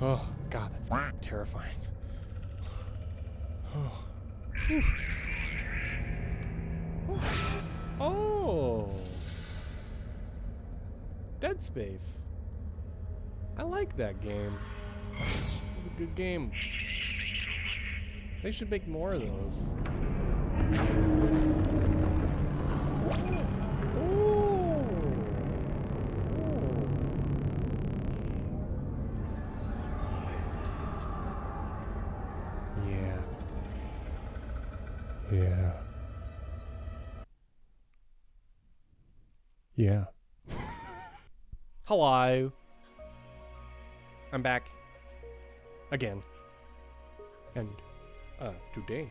Oh, God, that's terrifying. Oh! Dead Space. I like that game. It's a good game. They should make more of those. Yeah. Hello. I'm back. Again. And, today,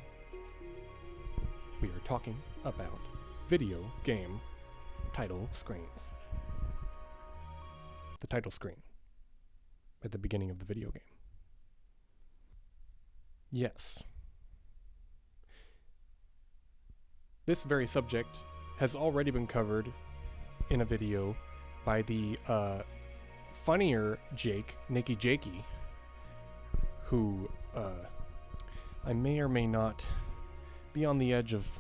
we are talking about video game title screens. The title screen at the beginning of the video game. Yes. This very subject has already been covered in a video by the funnier Jake, Nicky Jakey, who I may or may not be on the edge of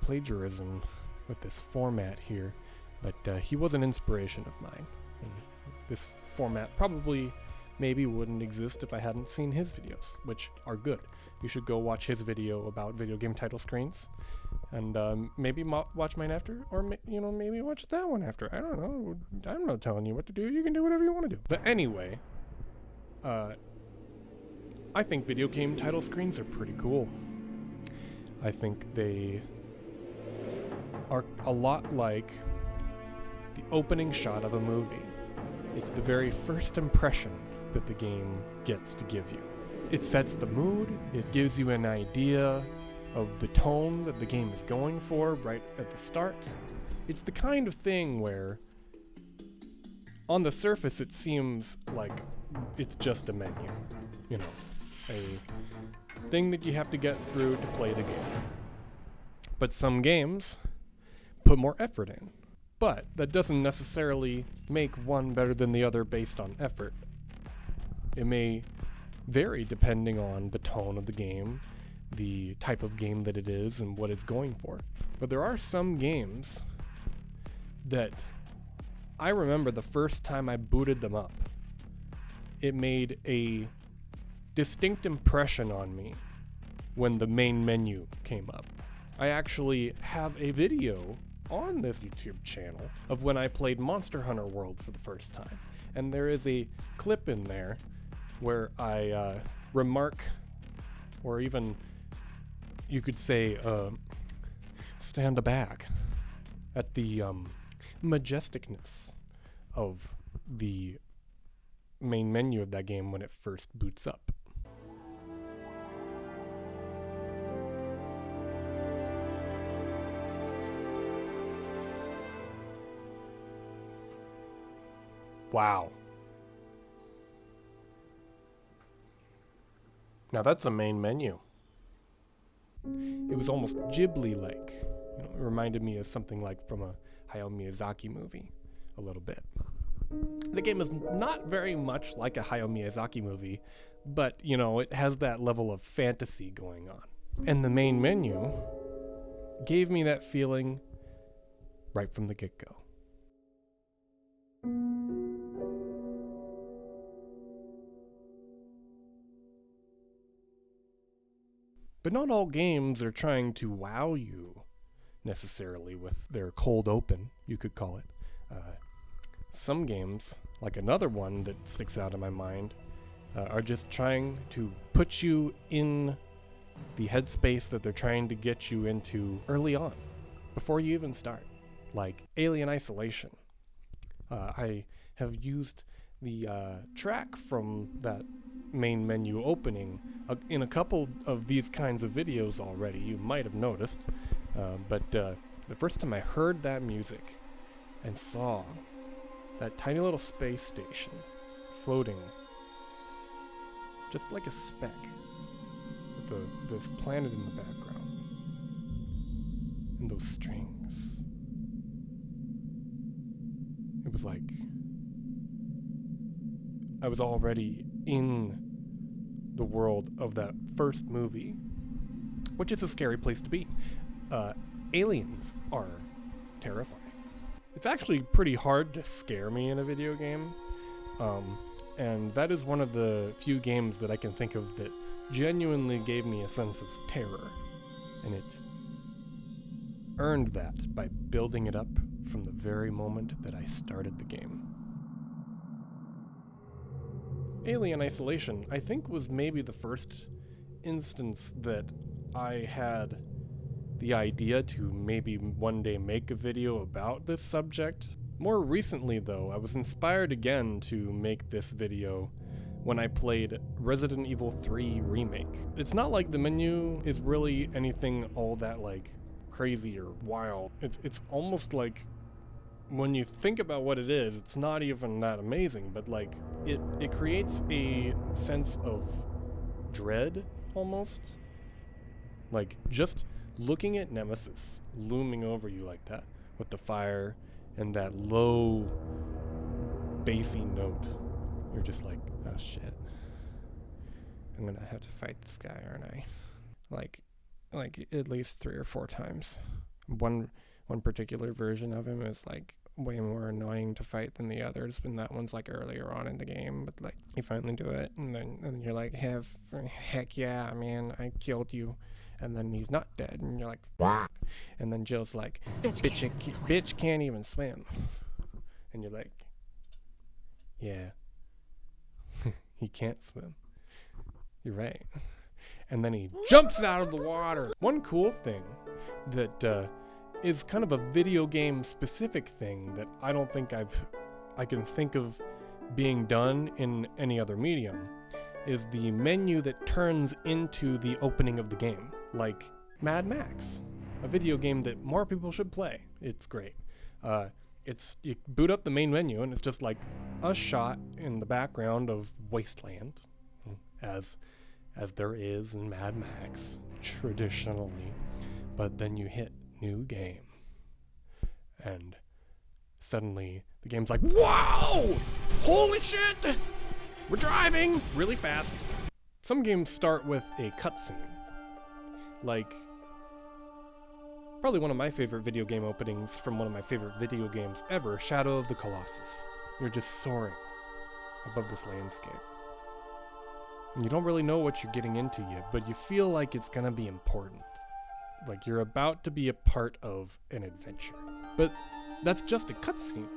plagiarism with this format here, but he was an inspiration of mine. And this format probably maybe wouldn't exist if I hadn't seen his videos, which are good. You should go watch his video about video game title screens, and maybe watch mine after, or maybe watch that one after. I don't know. I'm not telling you what to do. You can do whatever you want to do. But anyway, I think video game title screens are pretty cool. I think they are a lot like the opening shot of a movie. It's the very first impression that the game gets to give you. It sets the mood, it gives you an idea of the tone that the game is going for right at the start. It's the kind of thing where, on the surface, it seems like it's just a menu. You know, a thing that you have to get through to play the game. But some games put more effort in. But that doesn't necessarily make one better than the other based on effort. It may vary depending on the tone of the game, the type of game that it is, and what it's going for. But there are some games that I remember the first time I booted them up, it made a distinct impression on me when the main menu came up. I actually have a video on this YouTube channel of when I played Monster Hunter World for the first time. And there is a clip in there where I remark, or even you could say stand aback at the majesticness of the main menu of that game when it first boots up. Wow. Now that's a main menu. It was almost Ghibli-like. You know, it reminded me of something like from a Hayao Miyazaki movie, a little bit. The game is not very much like a Hayao Miyazaki movie, but, you know, it has that level of fantasy going on. And the main menu gave me that feeling right from the get-go. But not all games are trying to wow you, necessarily, with their cold open, you could call it. Some games, like another one that sticks out in my mind, are just trying to put you in the headspace that they're trying to get you into early on, before you even start. Like Alien Isolation. I have used the track from that main menu opening in a couple of these kinds of videos already, you might have noticed. But the first time I heard that music and saw that tiny little space station floating just like a speck this planet in the background. And those strings. It was like I was already in the world of that first movie, which is a scary place to be. Aliens are terrifying. It's actually pretty hard to scare me in a video game, and that is one of the few games that I can think of that genuinely gave me a sense of terror, and it earned that by building it up from the very moment that I started the game. Alien Isolation, I think, was maybe the first instance that I had the idea to maybe one day make a video about this subject. More recently, though, I was inspired again to make this video when I played Resident Evil 3 Remake. It's not like the menu is really anything all that like crazy or wild. It's almost like, when you think about what it is, it's not even that amazing, but like it creates a sense of dread almost. Like just looking at Nemesis looming over you like that with the fire and that low bassy note, you're just like, oh shit, I'm gonna have to fight this guy, aren't I? Like at least 3 or 4 times. One particular version of him is like way more annoying to fight than the others, and that one's like earlier on in the game, but like you finally do it, and then you're like, heck yeah, man, I killed you. And then he's not dead, and you're like, fuck. And then Jill's like, bitch can't even swim. And you're like, yeah, he can't swim. You're right. And then he jumps out of the water. One cool thing that is kind of a video game specific thing that I don't think I can think of being done in any other medium is the menu that turns into the opening of the game. Like Mad Max, a video game that more people should play. It's great. You boot up the main menu and it's just like a shot in the background of wasteland, as there is in Mad Max traditionally. But then you hit new game, and suddenly the game's like, wow, holy shit, we're driving really fast. Some games start with a cutscene. Like, probably one of my favorite video game openings from one of my favorite video games ever, Shadow of the Colossus. You're just soaring above this landscape. And you don't really know what you're getting into yet, but you feel like it's gonna be important. Like you're about to be a part of an adventure. But that's just a cutscene,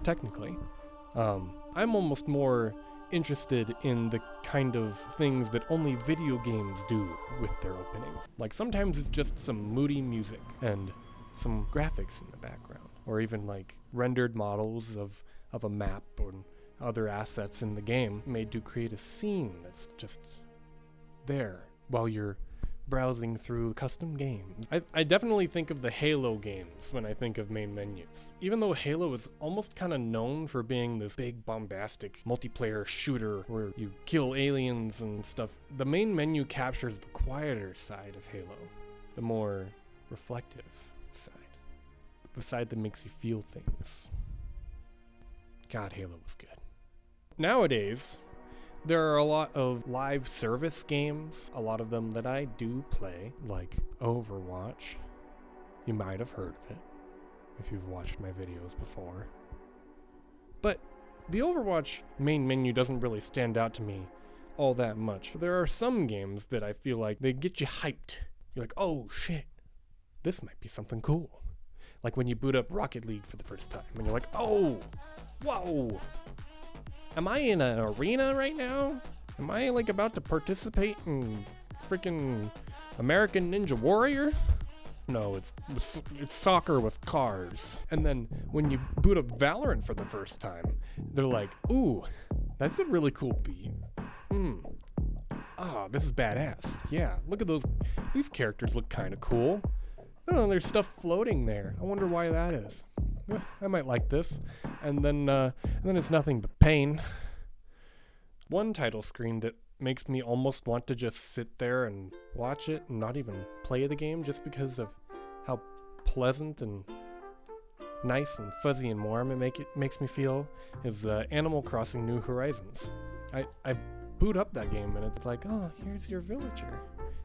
technically. I'm almost more interested in the kind of things that only video games do with their openings. Like sometimes it's just some moody music and some graphics in the background, or even like rendered models of a map or other assets in the game made to create a scene that's just there while you're browsing through custom games. I definitely think of the Halo games when I think of main menus. Even though Halo is almost kind of known for being this big bombastic multiplayer shooter where you kill aliens and stuff, the main menu captures the quieter side of Halo, the more reflective side, the side that makes you feel things. God, Halo was good. Nowadays, there are a lot of live service games, a lot of them that I do play, like Overwatch. You might have heard of it if you've watched my videos before. But the Overwatch main menu doesn't really stand out to me all that much. There are some games that I feel like they get you hyped. You're like, oh shit, this might be something cool. Like when you boot up Rocket League for the first time and you're like, oh, whoa. Am I in an arena right now? Am I like about to participate in freaking American Ninja Warrior? No, it's soccer with cars. And then when you boot up Valorant for the first time, they're like, ooh, that's a really cool beat. This is badass. Yeah, look at those. These characters look kind of cool. Oh, there's stuff floating there. I wonder why that is. I might like this. And then it's nothing but pain. One title screen that makes me almost want to just sit there and watch it and not even play the game, just because of how pleasant and nice and fuzzy and warm it makes me feel, is Animal Crossing New Horizons. I boot up that game and it's like, oh, here's your villager.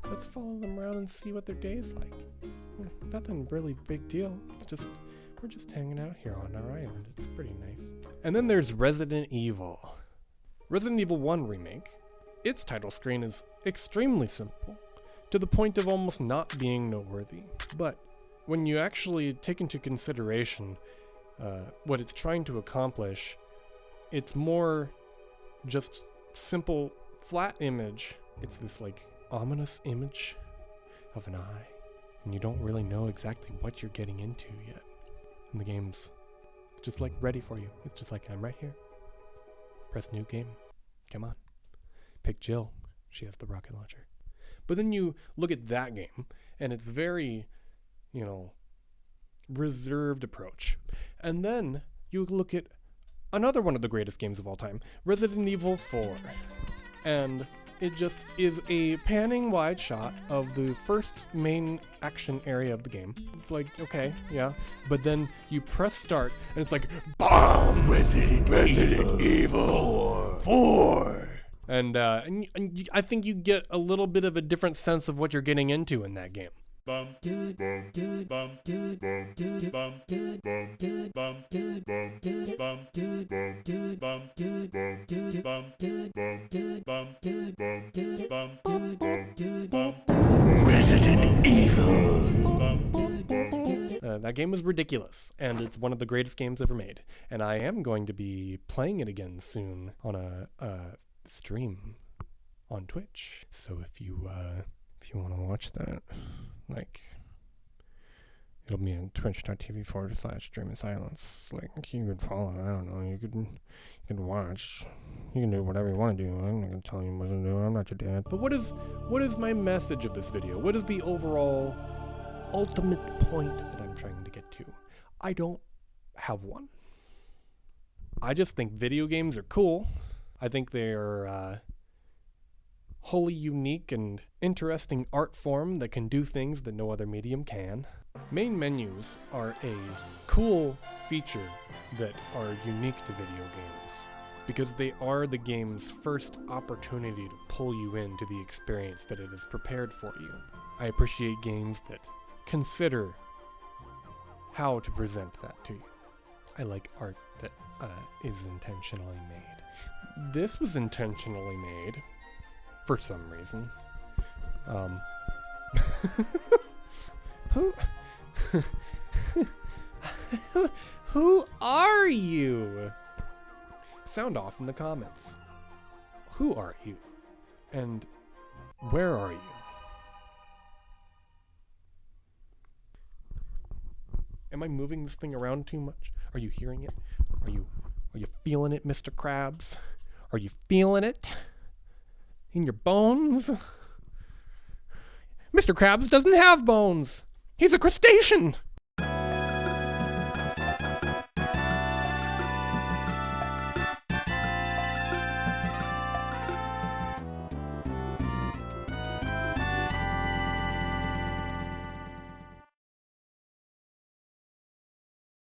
Let's follow them around and see what their day's like. Nothing really big deal. It's just, we're just hanging out here on our island. It's pretty nice. And then there's Resident Evil. Resident Evil 1 Remake. Its title screen is extremely simple, to the point of almost not being noteworthy. But when you actually take into consideration what it's trying to accomplish, it's more just simple, flat image. It's this like ominous image of an eye, and you don't really know exactly what you're getting into yet. And the game's just like ready for you. It's just like, I'm right here. Press new game. Come on. Pick Jill. She has the rocket launcher. But then you look at that game, and it's very, reserved approach. And then you look at another one of the greatest games of all time, Resident Evil 4. And it just is a panning wide shot of the first main action area of the game. It's like, okay, yeah. But then you press start, and it's like, BOOM! Resident Evil 4! And I think you get a little bit of a different sense of what you're getting into in that game. Resident Evil. That game was ridiculous, and it's one of the greatest games ever made. And I am going to be playing it again soon on a stream on Twitch. So if you want to watch that, it'll be on twitch.tv/streamingsilence. You could follow. I don't know. You can watch. You can do whatever you want to do. I'm not gonna tell you what to do. I'm not your dad. But what is my message of this video? What is the overall ultimate point that I'm trying to get to? I don't have one. I just think video games are cool. I think they are wholly unique and interesting art form that can do things that no other medium can. Main menus are a cool feature that are unique to video games, because they are the game's first opportunity to pull you into the experience that it has prepared for you. I appreciate games that consider how to present that to you. I like art that is intentionally made. This was intentionally made for some reason. Who are you? Sound off in the comments. Who are you? And where are you? Am I moving this thing around too much? Are you hearing it? Are you feeling it, Mr. Krabs? Are you feeling it? In your bones? Mr. Krabs doesn't have bones. He's a crustacean.